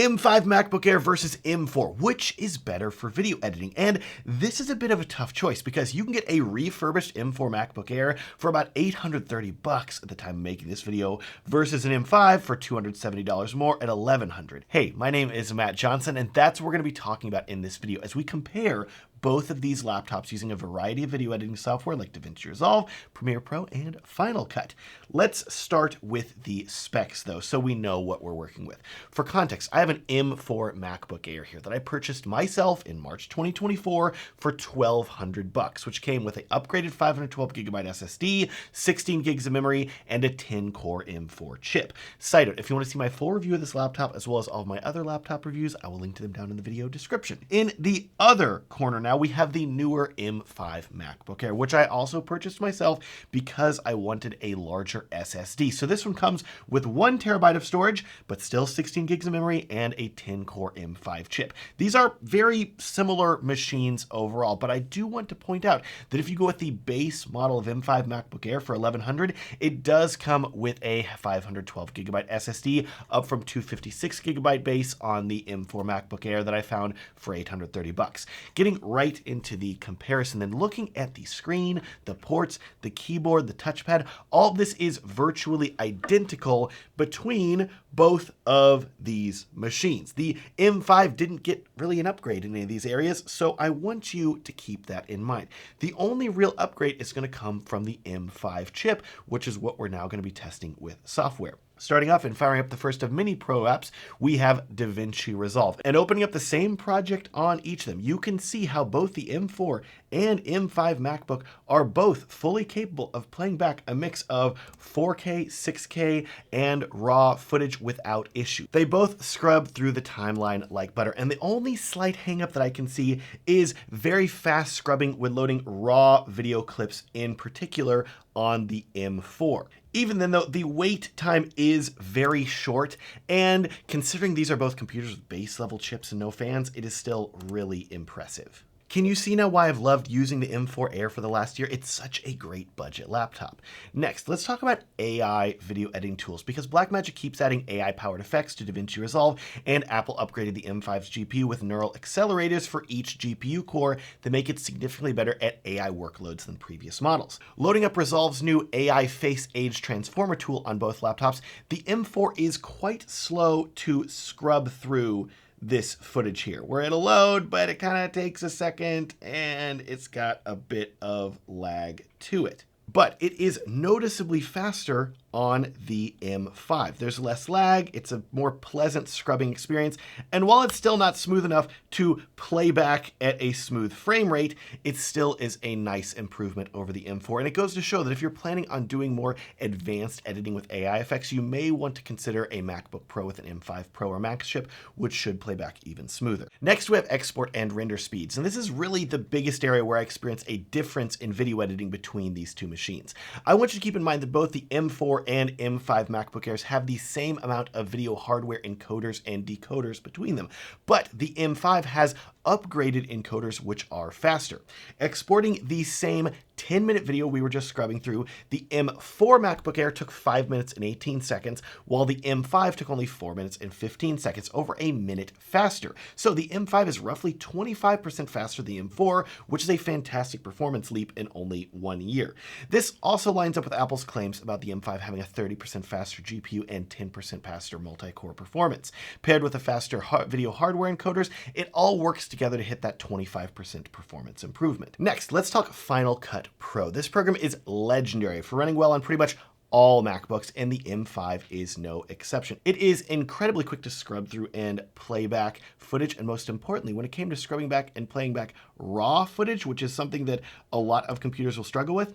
M5 MacBook Air versus M4, which is better for video editing? And this is a bit of a tough choice because you can get a refurbished M4 MacBook Air for about $830 at the time of making this video versus an M5 for $270 more at $1,100. Hey, my name is Matt Johnson, and that's what we're going to be talking about in this video as we compare both of these laptops using a variety of video editing software like DaVinci Resolve, Premiere Pro, and Final Cut. Let's start with the specs though, so we know what we're working with. For context, I have an M4 MacBook Air here that I purchased myself in March 2024 for $1,200, which came with an upgraded 512GB SSD, 16 gigs of memory, and a 10-core M4 chip. Side note, if you want to see my full review of this laptop as well as all of my other laptop reviews, I will link to them down in the video description. In the other corner now, we have the newer M5 MacBook Air, which I also purchased myself because I wanted a larger SSD. So this one comes with 1 terabyte of storage, but still 16 gigs of memory and a 10-core M5 chip. These are very similar machines overall, but I do want to point out that if you go with the base model of M5 MacBook Air for $1,100, it does come with a 512GB SSD, up from 256GB base on the M4 MacBook Air that I found for $830. Getting right into the comparison, then looking at the screen, the ports, the keyboard, the touchpad, all of this is virtually identical between both of these machines. The M5 didn't get really an upgrade in any of these areas, so I want you to keep that in mind. The only real upgrade is going to come from the M5 chip, which is what we're now going to be testing with software. Starting off and firing up the first of many pro apps, we have DaVinci Resolve. And opening up the same project on each of them, you can see how both the M4 and M5 MacBook are both fully capable of playing back a mix of 4K, 6K, and RAW footage without issue. They both scrub through the timeline like butter, and the only slight hangup that I can see is very fast scrubbing when loading RAW video clips in particular on the M4. Even then though, the wait time is very short, and considering these are both computers with base level chips and no fans, it is still really impressive. Can you see now why I've loved using the M4 Air for the last year? It's such a great budget laptop. Next, let's talk about AI video editing tools, because Blackmagic keeps adding AI-powered effects to DaVinci Resolve, and Apple upgraded the M5's GPU with neural accelerators for each GPU core that make it significantly better at AI workloads than previous models. Loading up Resolve's new AI Face Age Transformer tool on both laptops, the M4 is quite slow to scrub through this footage here, where it'll load, but it kind of takes a second and it's got a bit of lag to it. But it is noticeably faster on the M5. There's less lag, it's a more pleasant scrubbing experience, and while it's still not smooth enough to play back at a smooth frame rate, it still is a nice improvement over the M4. And it goes to show that if you're planning on doing more advanced editing with AI effects, you may want to consider a MacBook Pro with an M5 Pro or Max chip, which should play back even smoother. Next, we have export and render speeds, and this is really the biggest area where I experience a difference in video editing between these two machines. I want you to keep in mind that both the M4 and M5 MacBook Airs have the same amount of video hardware encoders and decoders between them, but the M5 has upgraded encoders which are faster. Exporting the same 10-minute video we were just scrubbing through, the M4 MacBook Air took 5 minutes and 18 seconds, while the M5 took only 4 minutes and 15 seconds, over a minute faster. So the M5 is roughly 25% faster than the M4, which is a fantastic performance leap in only 1 year. This also lines up with Apple's claims about the M5 having a 30% faster GPU and 10% faster multi-core performance. Paired with the faster video hardware encoders, it all works together to hit that 25% performance improvement. Next, let's talk Final Cut Pro. This program is legendary for running well on pretty much all MacBooks, and the M5 is no exception. It is incredibly quick to scrub through and play back footage, and most importantly, when it came to scrubbing back and playing back RAW footage, which is something that a lot of computers will struggle with,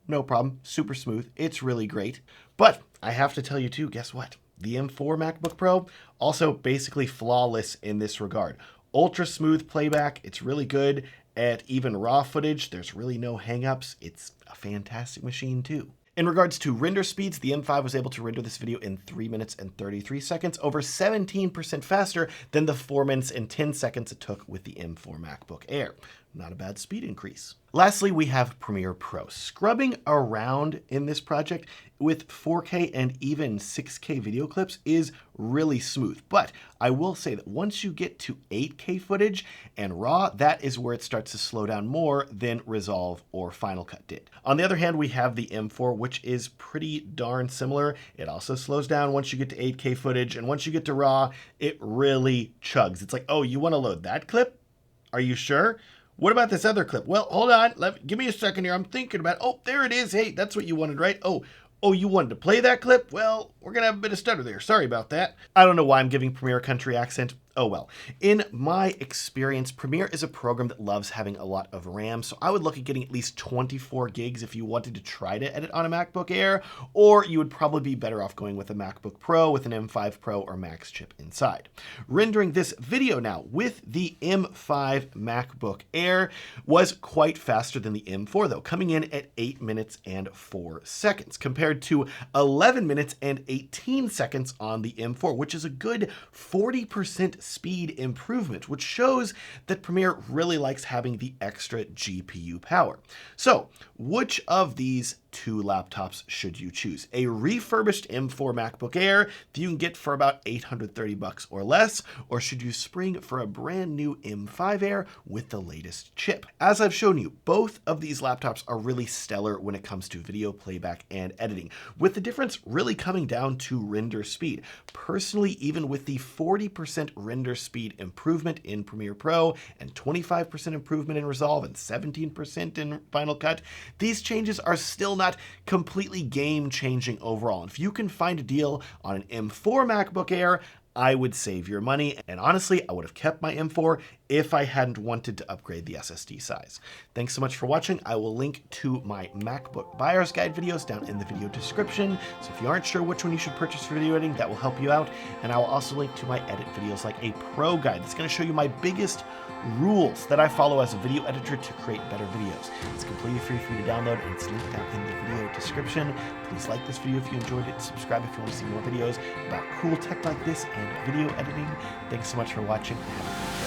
no problem, super smooth, it's really great. But I have to tell you too, guess what? The M4 MacBook Pro, also basically flawless in this regard. Ultra smooth playback, it's really good at even RAW footage, there's really no hangups, it's a fantastic machine too. In regards to render speeds, the M5 was able to render this video in 3 minutes and 33 seconds, over 17% faster than the 4 minutes and 10 seconds it took with the M4 MacBook Air. not a bad speed increase. Lastly, we have Premiere Pro. Scrubbing around in this project with 4K and even 6K video clips is really smooth. But I will say that once you get to 8K footage and RAW, that is where it starts to slow down more than Resolve or Final Cut did. On the other hand, we have the M4, which is pretty darn similar. It also slows down once you get to 8K footage, and once you get to RAW, it really chugs. It's like, oh, you want to load that clip? Are you sure? What about this other clip? Well, hold on. Give me a second here. I'm thinking about it. Oh, there it is. Hey, that's what you wanted, right? Oh, you wanted to play that clip? Well, we're going to have a bit of stutter there. Sorry about that. I don't know why I'm giving Premiere a country accent. Oh well. In my experience, Premiere is a program that loves having a lot of RAM, so I would look at getting at least 24 gigs if you wanted to try to edit on a MacBook Air, or you would probably be better off going with a MacBook Pro with an M5 Pro or Max chip inside. Rendering this video now with the M5 MacBook Air was quite faster than the M4 though, coming in at 8 minutes and 4 seconds compared to 11 minutes and 18 seconds on the M4, which is a good 40% speed improvement, which shows that Premiere really likes having the extra GPU power. So, which of these two laptops should you choose? A refurbished M4 MacBook Air that you can get for about $830 or less, or should you spring for a brand new M5 Air with the latest chip? As I've shown you, both of these laptops are really stellar when it comes to video playback and editing, with the difference really coming down to render speed. Personally, even with the 40% render speed improvement in Premiere Pro and 25% improvement in Resolve and 17% in Final Cut, these changes are still not completely game-changing overall. And if you can find a deal on an M4 MacBook Air, I would save your money, and honestly, I would have kept my M4 if I hadn't wanted to upgrade the SSD size. Thanks so much for watching. I will link to my MacBook buyer's guide videos down in the video description, so if you aren't sure which one you should purchase for video editing, that will help you out, and I will also link to my edit videos like a pro guide that's going to show you my biggest rules that I follow as a video editor to create better videos. It's completely free for you to download, and it's linked down in the video description. Please like this video if you enjoyed it, subscribe if you want to see more videos about cool tech like this and video editing. Thanks so much for watching. Have a good day.